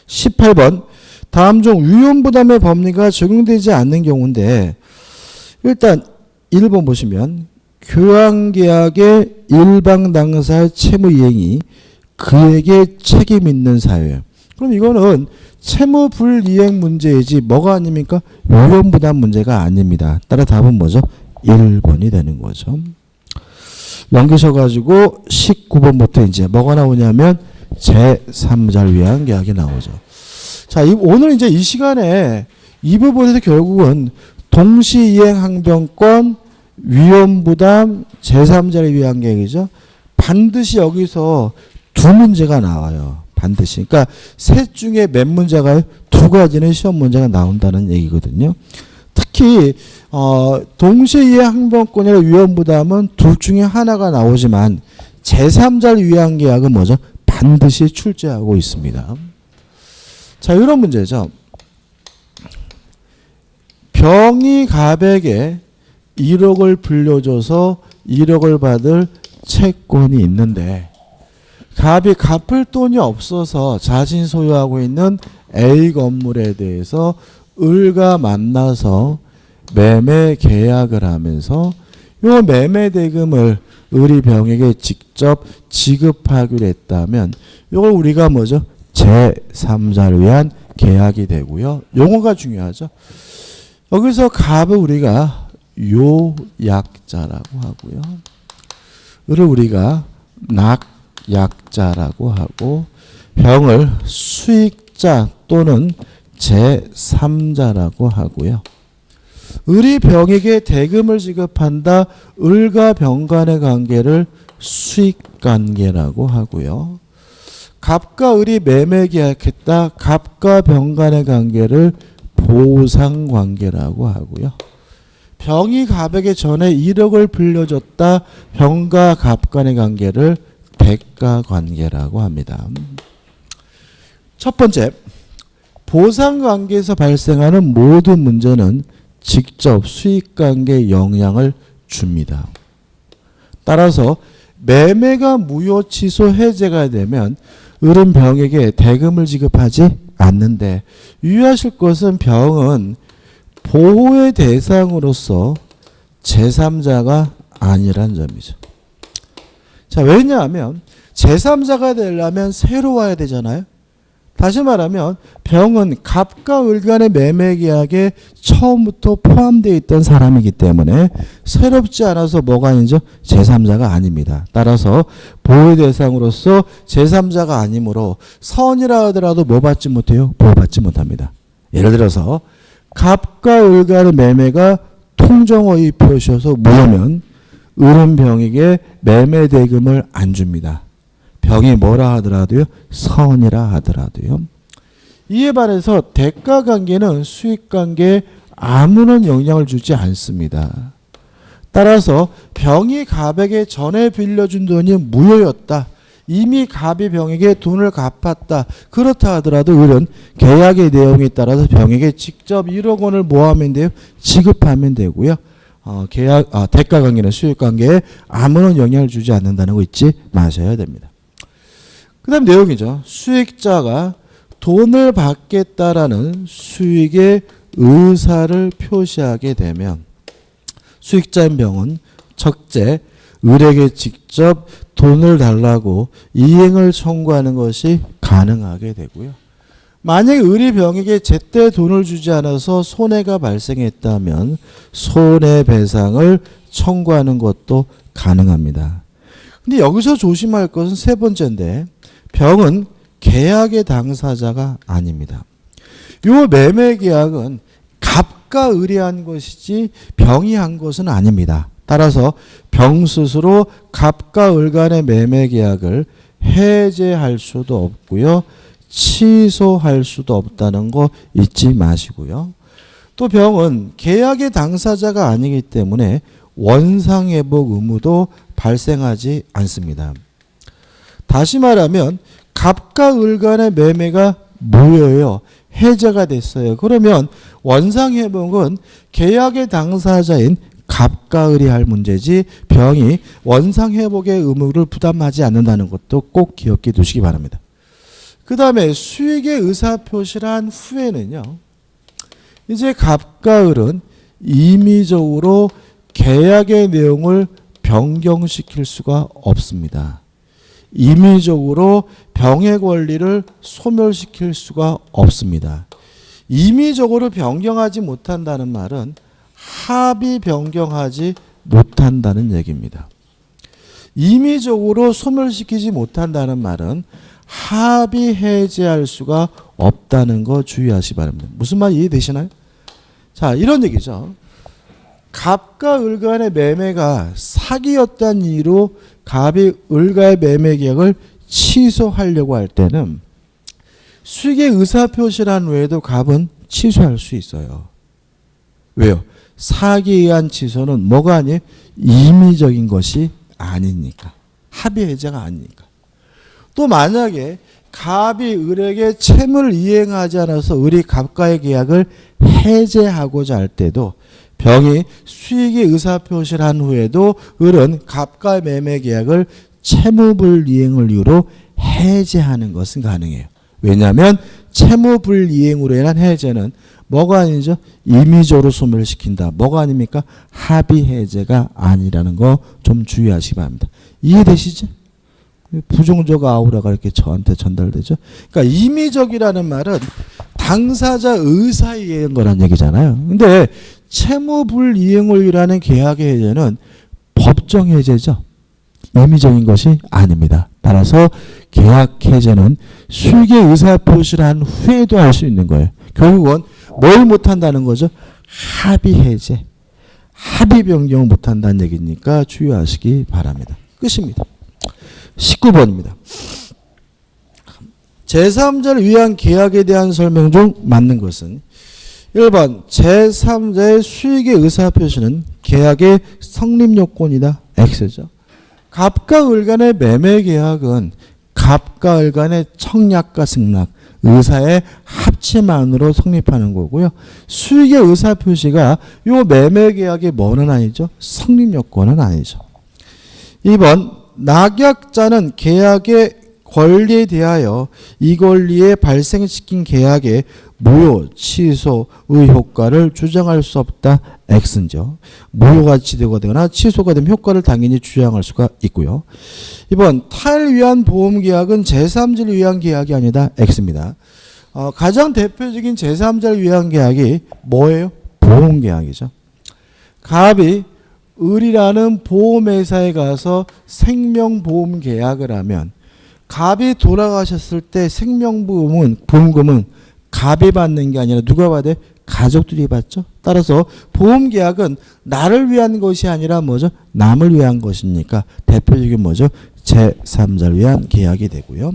18번 다음 중 위험부담의 법리가 적용되지 않는 경우인데 일단 1번 보시면 교환계약의 일방 당사의 채무 이행이 그에게 책임 있는 사유예요. 그럼 이거는 채무 불이행 문제이지 뭐가 아닙니까? 위험부담 문제가 아닙니다. 따라 답은 뭐죠? 1번이 되는 거죠. 넘기셔가지고 19번부터 이제 뭐가 나오냐면 제3자를 위한 계약이 나오죠. 자, 오늘 이제 이 시간에 이 부분에서 결국은 동시이행 항변권, 위험부담, 제3자를 위한 계약이죠. 반드시 여기서 두 문제가 나와요. 반드시. 그러니까 셋 중에 몇 문제가 두 가지는 시험 문제가 나온다는 얘기거든요. 특히 동시이행 항변권이나 위험부담은 둘 중에 하나가 나오지만 제3자를 위한 계약은 뭐죠? 반드시 출제하고 있습니다. 자, 이런 문제죠. 병이 갑에게 1억을 불려줘서 1억을 받을 채권이 있는데 갑이 갚을 돈이 없어서 자신 소유하고 있는 A 건물에 대해서 을과 만나서 매매 계약을 하면서 요 매매 대금을 을이 병에게 직접 지급하기로 했다면 이걸 우리가 뭐죠? 제3자를 위한 계약이 되고요. 용어가 중요하죠. 여기서 갑을 우리가 요약자라고 하고요. 을을 우리가 낙약자라고 하고 병을 수익자 또는 제3자라고 하고요. 을이 병에게 대금을 지급한다. 을과 병 간의 관계를 수익관계라고 하고요. 갑과 을이 매매 계약했다. 갑과 병 간의 관계를 보상관계라고 하고요. 병이 갑에게 전에 1억을 빌려줬다. 병과 갑 간의 관계를 대가관계라고 합니다. 첫 번째, 보상관계에서 발생하는 모든 문제는 직접 수익관계에 영향을 줍니다. 따라서 매매가 무효 취소 해제가 되면 을은 병에게 대금을 지급하지 않는데 유의하실 것은 병은 보호의 대상으로서 제3자가 아니란 점이죠. 자, 왜냐하면 제3자가 되려면 새로 와야 되잖아요. 다시 말하면 병은 갑과 을 간의 매매 계약에 처음부터 포함되어 있던 사람이기 때문에 새롭지 않아서 뭐가 아니죠? 제3자가 아닙니다. 따라서 보호의 대상으로서 제3자가 아니므로 선이라 하더라도 뭐 받지 못해요? 보호받지 못합니다. 예를 들어서 갑과 을 간의 매매가 통정허위 표시여서 무효면 을은 병에게 매매 대금을 안 줍니다. 병이 뭐라 하더라도요? 선이라 하더라도요. 이에 반해서 대가관계는 수익관계에 아무런 영향을 주지 않습니다. 따라서 병이 갑에게 전에 빌려준 돈이 무효였다. 이미 갑이 병에게 돈을 갚았다. 그렇다 하더라도 을은 계약의 내용에 따라서 병에게 직접 1억 원을 뭐 하면 돼요? 지급하면 되고요. 대가관계는 수익관계에 아무런 영향을 주지 않는다는 거 잊지 마셔야 됩니다. 그 다음 내용이죠. 수익자가 돈을 받겠다라는 수익의 의사를 표시하게 되면 수익자인 병은 첫째, 을에게 직접 돈을 달라고 이행을 청구하는 것이 가능하게 되고요. 만약에 을이 병에게 제때 돈을 주지 않아서 손해가 발생했다면 손해배상을 청구하는 것도 가능합니다. 근데 여기서 조심할 것은 세 번째인데 병은 계약의 당사자가 아닙니다. 이 매매 계약은 갑과 을이 한 것이지 병이 한 것은 아닙니다. 따라서 병 스스로 갑과 을 간의 매매 계약을 해제할 수도 없고요. 취소할 수도 없다는 거 잊지 마시고요. 또 병은 계약의 당사자가 아니기 때문에 원상회복 의무도 발생하지 않습니다. 다시 말하면 갑과 을 간의 매매가 무효예요. 해제가 됐어요. 그러면 원상회복은 계약의 당사자인 갑과 을이 할 문제지 병이 원상회복의 의무를 부담하지 않는다는 것도 꼭 기억해 두시기 바랍니다. 그 다음에 수익의 의사표시를 한 후에는요. 이제 갑과 을은 임의적으로 계약의 내용을 변경시킬 수가 없습니다. 임의적으로 병의 권리를 소멸시킬 수가 없습니다. 임의적으로 변경하지 못한다는 말은 합의 변경하지 못한다는 얘기입니다. 임의적으로 소멸시키지 못한다는 말은 합의 해제할 수가 없다는 거 주의하시기 바랍니다. 무슨 말 이해되시나요? 자, 이런 얘기죠. 갑과 을 간의 매매가 사기였다는 이유로 갑이 을과의 매매 계약을 취소하려고 할 때는 수익의 의사표시란 외에도 갑은 취소할 수 있어요. 왜요? 사기에 의한 취소는 뭐가 아니에요? 임의적인 것이 아니니까. 합의 해제가 아니니까. 또 만약에 갑이 을에게 채무를 이행하지 않아서 을이 갑과의 계약을 해제하고자 할 때도 병이 수익의 의사표시를 한 후에도 을은 갑과 매매 계약을 채무불이행을 이유로 해제하는 것은 가능해요. 왜냐하면 채무불이행으로 인한 해제는 뭐가 아니죠? 임의적으로 소멸을 시킨다. 뭐가 아닙니까? 합의해제가 아니라는 거 좀 주의하시기 바랍니다. 이해되시죠? 부정적 아우라가 이렇게 저한테 전달되죠. 그러니까 임의적이라는 말은 당사자 의사에 의한 거란 얘기잖아요. 근데 채무불이행을 위한 계약의 해제는 법정 해제죠. 임의적인 것이 아닙니다. 따라서 계약 해제는 수익의 의사표시를 한 후에도 할 수 있는 거예요. 결국은 뭘 못한다는 거죠? 합의 해제. 합의 변경을 못한다는 얘기니까 주의하시기 바랍니다. 끝입니다. 19번입니다. 제3자를 위한 계약에 대한 설명 중 맞는 것은 1번 제3자의 수익의 의사표시는 계약의 성립요건이다. X죠. 갑과 을 간의 매매 계약은 갑과 을 간의 청약과 승낙, 의사의 합치만으로 성립하는 거고요. 수익의 의사표시가 이 매매 계약의 뭐는 아니죠? 성립요건은 아니죠. 2번 낙약자는 계약의 권리에 대하여 이 권리에 발생시킨 계약의 무효, 취소의 효과를 주장할 수 없다. X죠. 무효가 되거나 취소가 되면 효과를 당연히 주장할 수가 있고요. 2번 타를 위한 보험계약은 제3자를 위한 계약이 아니다. X입니다. 가장 대표적인 제3자를 위한 계약이 뭐예요? 보험계약이죠. 갑이 을이라는 보험회사에 가서 생명보험 계약을 하면 갑이 돌아가셨을 때 보험금은 갑이 받는 게 아니라 누가 받아요? 가족들이 받죠. 따라서 보험계약은 나를 위한 것이 아니라 뭐죠? 남을 위한 것이니까 대표적인 뭐죠? 제3자를 위한 계약이 되고요.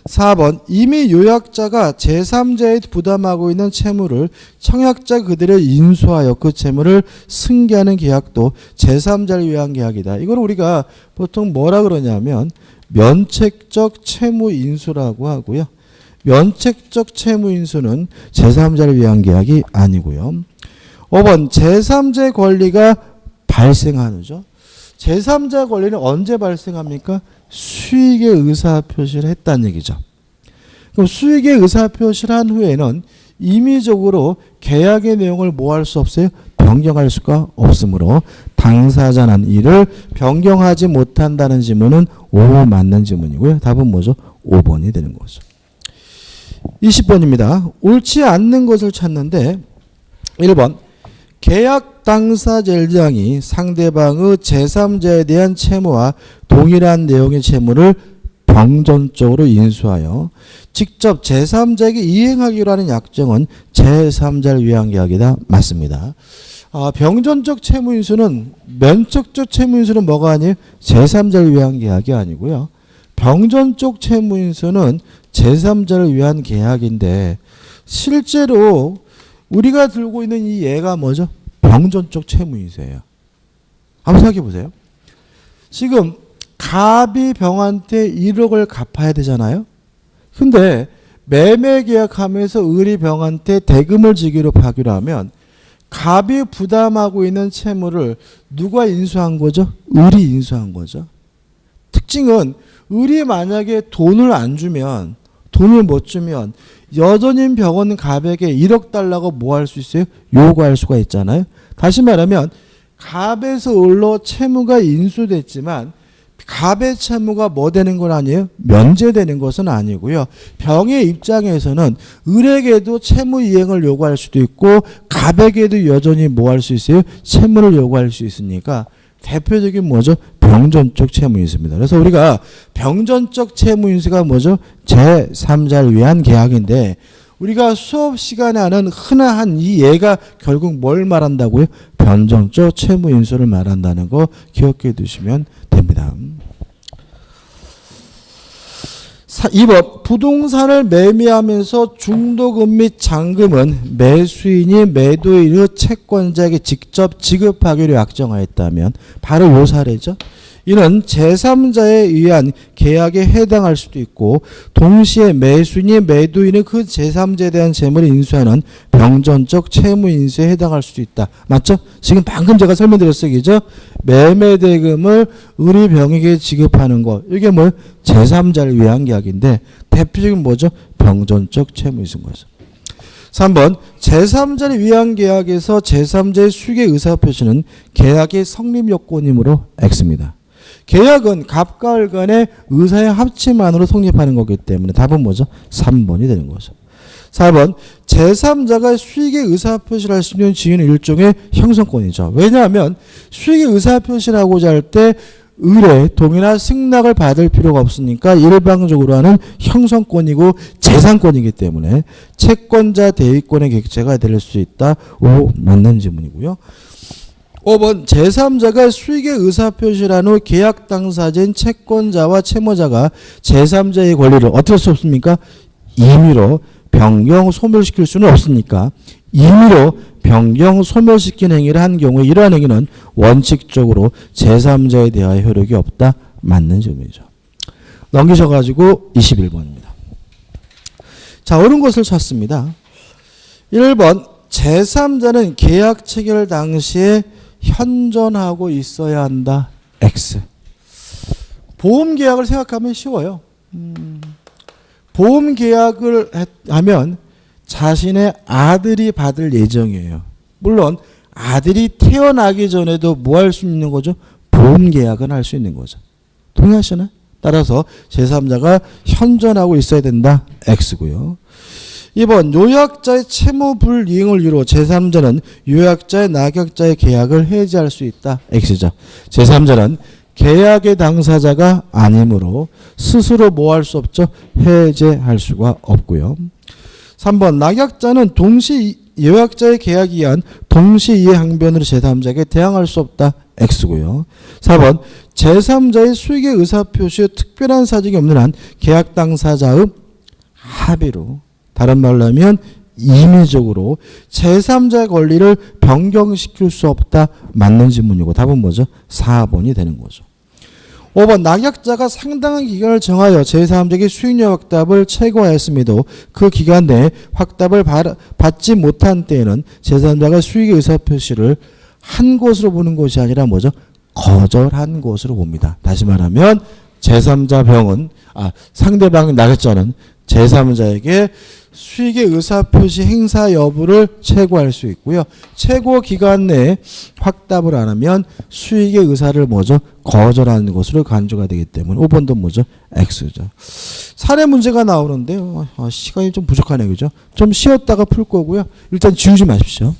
4번 이미 요약자가 제3자에 부담하고 있는 채무를 청약자 그들을 인수하여 그 채무를 승계하는 계약도 제3자를 위한 계약이다. 이걸 우리가 보통 뭐라 그러냐면 면책적 채무 인수라고 하고요. 면책적 채무 인수는 제3자를 위한 계약이 아니고요. 5번 제3자의 권리가 발생하죠. 제3자 권리는 언제 발생합니까? 수익의 의사표시를 했다는 얘기죠. 그럼 수익의 의사표시를 한 후에는 임의적으로 계약의 내용을 뭐 할 수 없어요? 변경할 수가 없으므로 당사자는 이를 변경하지 못한다는 지문은 O 맞는 지문이고요. 답은 뭐죠? 5번이 되는 거죠. 20번입니다. 옳지 않는 것을 찾는데 1번 계약 당사 젤장이 상대방의 제3자에 대한 채무와 동일한 내용의 채무를 병전적으로 인수하여 직접 제3자에게 이행하기로 하는 약정은 제3자를 위한 계약이다. 맞습니다. 병전적 채무 인수는 면책적 채무 인수는 뭐가 아니에요? 제3자를 위한 계약이 아니고요. 병전적 채무 인수는 제3자를 위한 계약인데 실제로 우리가 들고 있는 이 예가 뭐죠? 병전적 채무 인수예요. 한번 생각해 보세요. 지금 갑이 병한테 1억을 갚아야 되잖아요. 근데 매매 계약하면서 을이 병한테 대금을 주기로 하기로 하면 갑이 부담하고 있는 채무를 누가 인수한 거죠? 을이 인수한 거죠. 특징은 을이 만약에 돈을 못 주면 여전히 병원 갑에게 1억 달라고 뭐 할 수 있어요? 요구할 수가 있잖아요. 다시 말하면 갑에서 을로 채무가 인수됐지만 갑의 채무가 뭐 되는 건 아니에요? 면제되는 것은 아니고요. 병의 입장에서는 을에게도 채무 이행을 요구할 수도 있고 갑에게도 여전히 뭐 할 수 있어요? 채무를 요구할 수 있으니까 대표적인 뭐죠? 병전적 채무인수입니다. 그래서 우리가 병전적 채무인수가 뭐죠? 제3자를 위한 계약인데 우리가 수업 시간에 하는 흔한 이 예가 결국 뭘 말한다고요? 병전적 채무인수를 말한다는 거 기억해 두시면 됩니다. 2번 부동산을 매매하면서 중도금 및 잔금은 매수인이 매도인의 채권자에게 직접 지급하기로 약정하였다면 바로 요 사례죠. 이는 제3자에 의한 계약에 해당할 수도 있고 동시에 매수인이 매도인의 그 제3자에 대한 재물을 인수하는 병전적 채무 인수에 해당할 수도 있다. 맞죠? 지금 방금 제가 설명드렸어요. 그죠? 매매대금을 우리 병에게 지급하는 거. 이게 뭐 제3자를 위한 계약인데 대표적인 뭐죠? 병전적 채무 인수인 거죠. 3번 제3자를 위한 계약에서 제3자의 수익의 의사표시는 계약의 성립 요건이므로 X입니다. 계약은 갑과 을 간의 의사의 합치만으로 성립하는 거기 때문에 답은 뭐죠? 3번이 되는 거죠. 4번 제3자가 수익의 의사표시를 할 수 있는 지위는 일종의 형성권이죠. 왜냐하면 수익의 의사표시를 하고자 할 때 의뢰, 동의나 승낙을 받을 필요가 없으니까 일방적으로 하는 형성권이고 재산권이기 때문에 채권자 대위권의 객체가 될 수 있다. 오, 맞는 질문이고요. 5번 제3자가 수익의 의사표시를 한 후 계약 당사자인 채권자와 채무자가 제3자의 권리를 어떻게 할 수 없습니까? 임의로 변경, 소멸시킬 수는 없으니까 임의로 변경, 소멸시키는 행위를 한 경우에 이러한 행위는 원칙적으로 제3자에 대하여 효력이 없다. 맞는 질문이죠. 넘기셔가지고 21번입니다. 자, 옳은 것을 찾습니다. 1번 제3자는 계약 체결 당시에 현존하고 있어야 한다. X. 보험 계약을 생각하면 쉬워요. 보험 계약을 하면 자신의 아들이 받을 예정이에요. 물론 아들이 태어나기 전에도 뭐 할 수 있는 거죠? 보험 계약은 할 수 있는 거죠. 동의하시나요? 따라서 제3자가 현존하고 있어야 된다. X고요. 2번 요약자의 채무 불이행을 이유로 제3자는 요약자의 낙약자의 계약을 해지할 수 있다. X죠. 제3자는 계약의 당사자가 아니므로 스스로 뭐 할 수 없죠? 해제할 수가 없고요. 3번 낙약자는 동시 요약자의 계약에 의한 동시이해 항변으로 제3자에게 대항할 수 없다. X고요. 4번 제3자의 수익의 의사표시에 특별한 사정이 없는 한 계약 당사자의 합의로 다른 말로 하면 임의적으로 제3자의 권리를 변경시킬 수 없다. 맞는 질문이고 답은 뭐죠? 4번이 되는 거죠. 5번 낙약자가 상당한 기간을 정하여 제3자에게 수익료 확답을 최고하였음에도 그 기간 내에 확답을 받지 못한 때에는 제3자가 수익의 의사표시를 한 것으로 보는 것이 아니라 뭐죠? 거절한 것으로 봅니다. 다시 말하면 제3자 병은 상대방의 낙약자는 제3자에게 수익의 의사표시 행사 여부를 최고할 수 있고요. 최고 기간 내에 확답을 안 하면 수익의 의사를 뭐죠? 거절하는 것으로 간주가 되기 때문에 5번도 뭐죠? X죠. 사례 문제가 나오는데요. 시간이 좀 부족하네요. 그죠? 좀 쉬었다가 풀 거고요. 일단 지우지 마십시오.